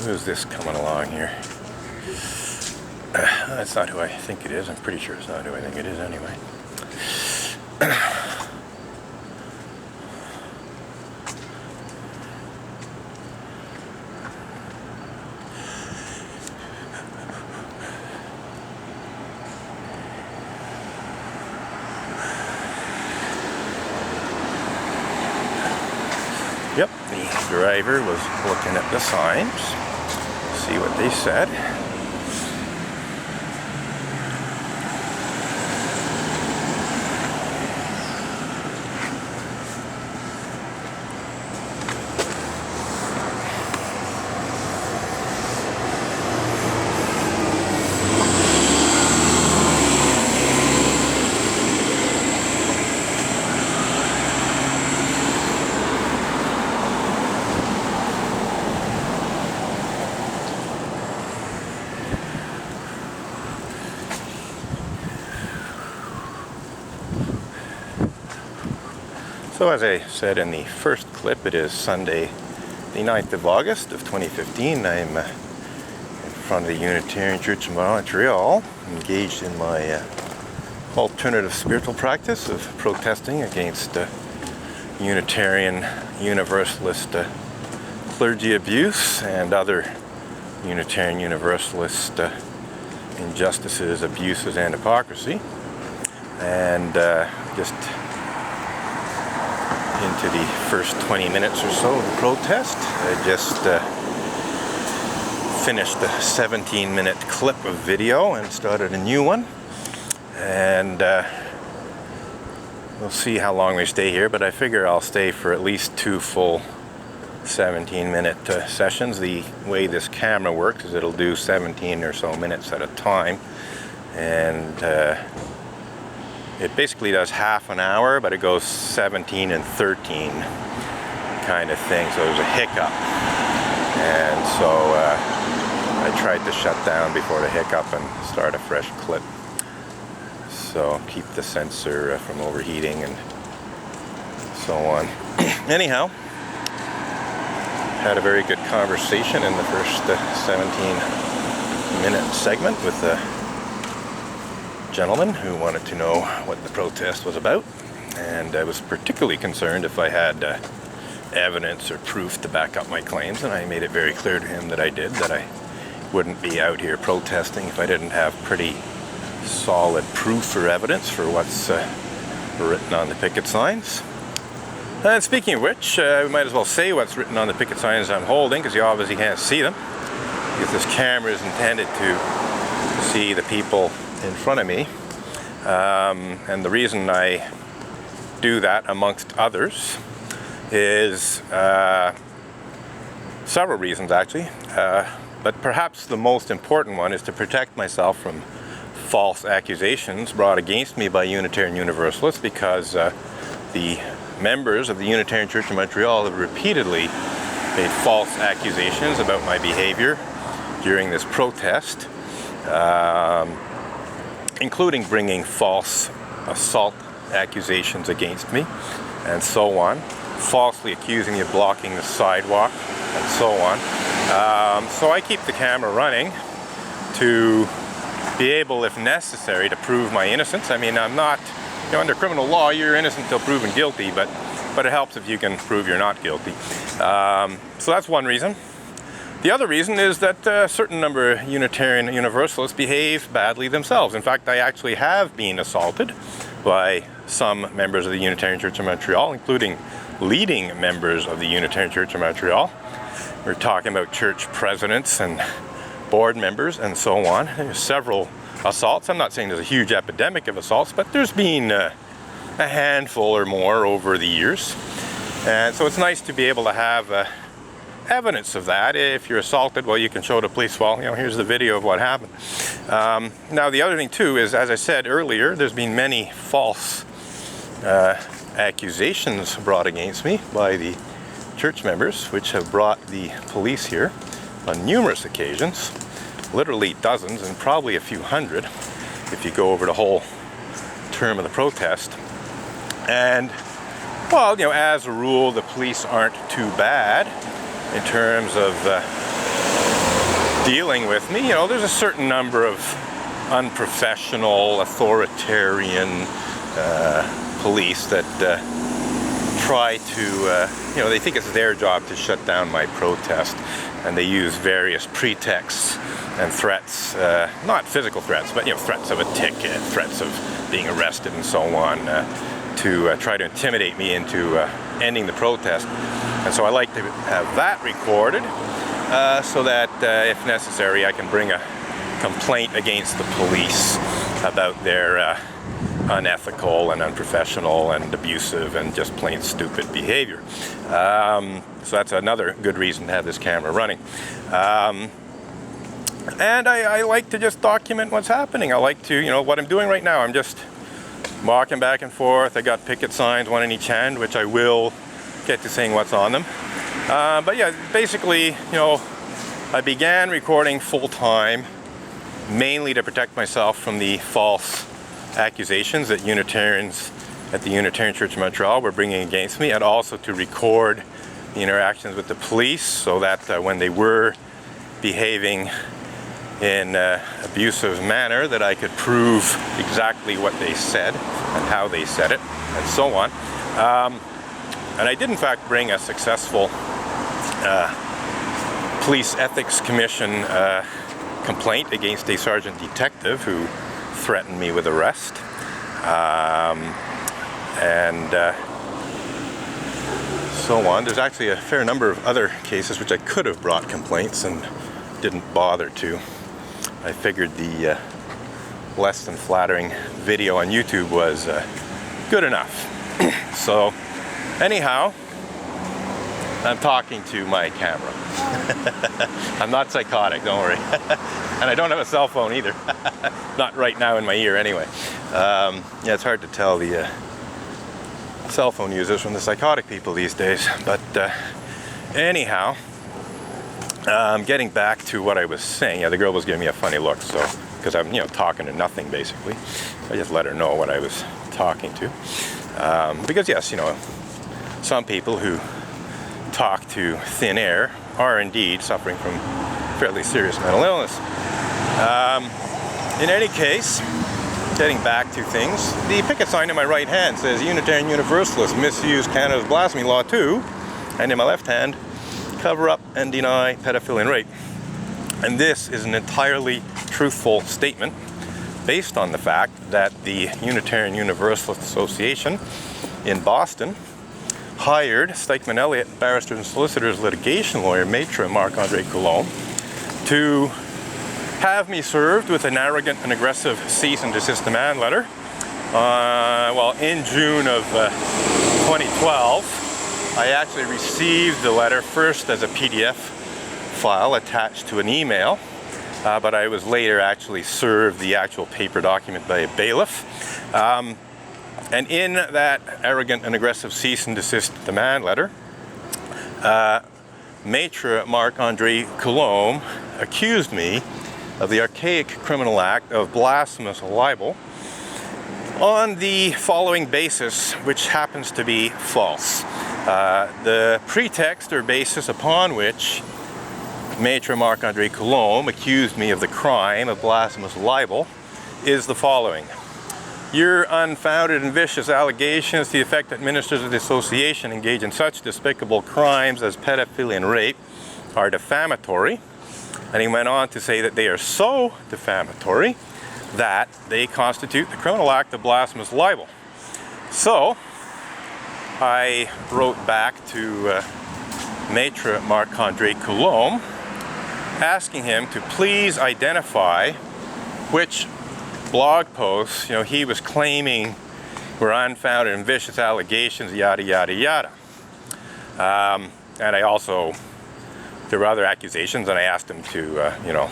Who's this coming along here? That's not who I think it is. I'm pretty sure it's not who I think it is anyway. Yep, the driver was looking at the signs, see what they said. So as I said in the first clip, it is Sunday the 9th of August of 2015. I'm in front of the Unitarian Church in Montreal, engaged in my alternative spiritual practice of protesting against Unitarian Universalist clergy abuse and other Unitarian Universalist injustices, abuses, and hypocrisy. And just into the first 20 minutes or so of the protest. I just finished a 17-minute clip of video and started a new one. And we'll see how long we stay here, but I figure I'll stay for at least 2 full 17-minute sessions. The way this camera works is it'll do 17 or so minutes at a time. And it basically does half an hour, but it goes 17 and 13 kind of thing, so there's a hiccup. And so I tried to shut down before the hiccup and start a fresh clip. So keep the sensor from overheating and so on. Anyhow, had a very good conversation in the first 17-minute segment with gentleman who wanted to know what the protest was about, and I was particularly concerned if I had evidence or proof to back up my claims, and I made it very clear to him that I did, that I wouldn't be out here protesting if I didn't have pretty solid proof or evidence for what's written on the picket signs. And speaking of which, we might as well say what's written on the picket signs I'm holding, because you obviously can't see them, because this camera is intended to see the people in front of me, and the reason I do that, amongst others, is several reasons actually, but perhaps the most important one is to protect myself from false accusations brought against me by Unitarian Universalists, because the members of the Unitarian Church in Montreal have repeatedly made false accusations about my behavior during this protest, including bringing false assault accusations against me and so on, falsely accusing me of blocking the sidewalk and so on. So I keep the camera running to be able, if necessary, to prove my innocence. I mean, I'm not, under criminal law, you're innocent until proven guilty, but it helps if you can prove you're not guilty. So that's one reason. The other reason is that a certain number of Unitarian Universalists behave badly themselves. In fact, I actually have been assaulted by some members of the Unitarian Church of Montreal, including leading members of the Unitarian Church of Montreal. We're talking about church presidents and board members and so on. There's several assaults. I'm not saying there's a huge epidemic of assaults, but there's been a handful or more over the years. And so it's nice to be able to have evidence of that. If you're assaulted, well, you can show the police, well, here's the video of what happened. Now, the other thing too is, as I said earlier, there's been many false accusations brought against me by the church members, which have brought the police here on numerous occasions, literally dozens and probably a few hundred if you go over the whole term of the protest. And, well, as a rule, the police aren't too bad in terms of dealing with me. You know, there's a certain number of unprofessional, authoritarian police that try to, you know, they think it's their job to shut down my protest, and they use various pretexts and threats, not physical threats, but, you know, threats of a ticket, threats of being arrested and so on, to try to intimidate me into ending the protest. And so I like to have that recorded so that if necessary I can bring a complaint against the police about their unethical and unprofessional and abusive and just plain stupid behavior. So that's another good reason to have this camera running. And I like to just document what's happening. I like to, you know, what I'm doing right now, I'm just walking back and forth. I got picket signs, one in each hand, which I will get to saying what's on them. But yeah, basically, you know, I began recording full-time mainly to protect myself from the false accusations that Unitarians at the Unitarian Church of Montreal were bringing against me, and also to record the interactions with the police so that when they were behaving in an abusive manner, that I could prove exactly what they said and how they said it and so on. And I did in fact bring a successful Police Ethics Commission complaint against a sergeant detective who threatened me with arrest. And so on. There's actually a fair number of other cases which I could have brought complaints and didn't bother to. I figured the less than flattering video on YouTube was good enough. So anyhow, I'm talking to my camera. I'm not psychotic, don't worry. And I don't have a cell phone either. Not right now in my ear anyway. Yeah, it's hard to tell the cell phone users from the psychotic people these days. But anyhow, getting back to what I was saying, yeah, the girl was giving me a funny look, so because I'm, you know, talking to nothing basically. I just let her know what I was talking to. Because yes, you know, some people who talk to thin air are indeed suffering from fairly serious mental illness. In any case, getting back to things, the picket sign in my right hand says Unitarian Universalists misuse Canada's blasphemy law too, and in my left hand, cover up and deny pedophilia and rape. And this is an entirely truthful statement based on the fact that the Unitarian Universalist Association in Boston hired Stikeman Elliott, barristers and solicitors, litigation lawyer, Maitre Marc-Andre Coulombe, to have me served with an arrogant and aggressive cease and desist demand letter. Well, in June of 2012, I actually received the letter first as a PDF file attached to an email, but I was later actually served the actual paper document by a bailiff. And in that arrogant and aggressive cease and desist demand letter, Maitre Marc-Andre Coulombe accused me of the archaic criminal act of blasphemous libel on the following basis, which happens to be false. The pretext or basis upon which Maitre Marc-Andre Coulombe accused me of the crime of blasphemous libel is the following. Your unfounded and vicious allegations to the effect that ministers of the association engage in such despicable crimes as pedophilia and rape are defamatory. And he went on to say that they are so defamatory that they constitute the criminal act of blasphemous libel. So I wrote back to Maitre Marc-Andre Coulombe asking him to please identify which blog posts, you know, he was claiming were unfounded and vicious allegations, yada yada yada. And I also, there were other accusations, and I asked him to you know,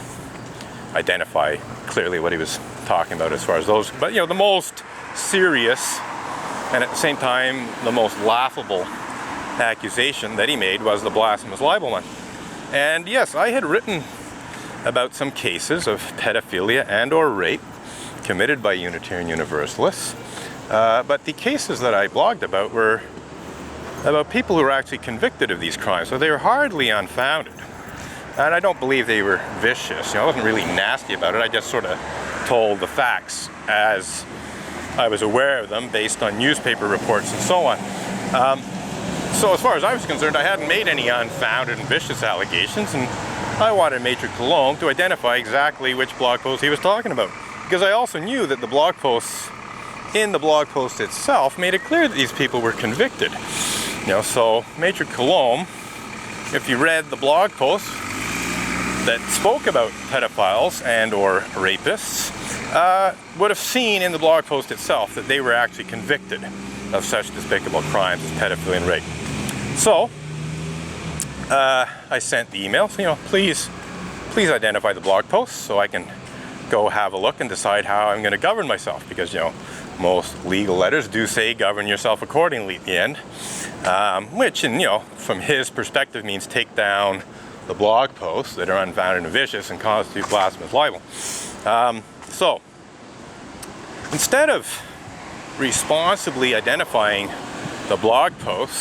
identify clearly what he was talking about as far as those. But you know, the most serious and at the same time the most laughable accusation that he made was the blasphemous libel one. And yes, I had written about some cases of pedophilia and or rape committed by Unitarian Universalists, but the cases that I blogged about were about people who were actually convicted of these crimes, so they were hardly unfounded. And I don't believe they were vicious. You know, I wasn't really nasty about it. I just sort of told the facts as I was aware of them based on newspaper reports and so on. So as far as I was concerned, I hadn't made any unfounded and vicious allegations, and I wanted Maitre Coulombe to identify exactly which blog post he was talking about. Because I also knew that the blog posts, in the blog post itself, made it clear that these people were convicted. You know, so Maitre Coulombe, if you read the blog post that spoke about pedophiles and or rapists, would have seen in the blog post itself that they were actually convicted of such despicable crimes as pedophilia and rape. So I sent the email, so, you know, please identify the blog post so I can go have a look and decide how I'm going to govern myself, because, you know, most legal letters do say govern yourself accordingly at the end, which, and, you know, from his perspective means take down the blog posts that are unfounded and vicious and constitute blasphemous libel. So instead of responsibly identifying the blog posts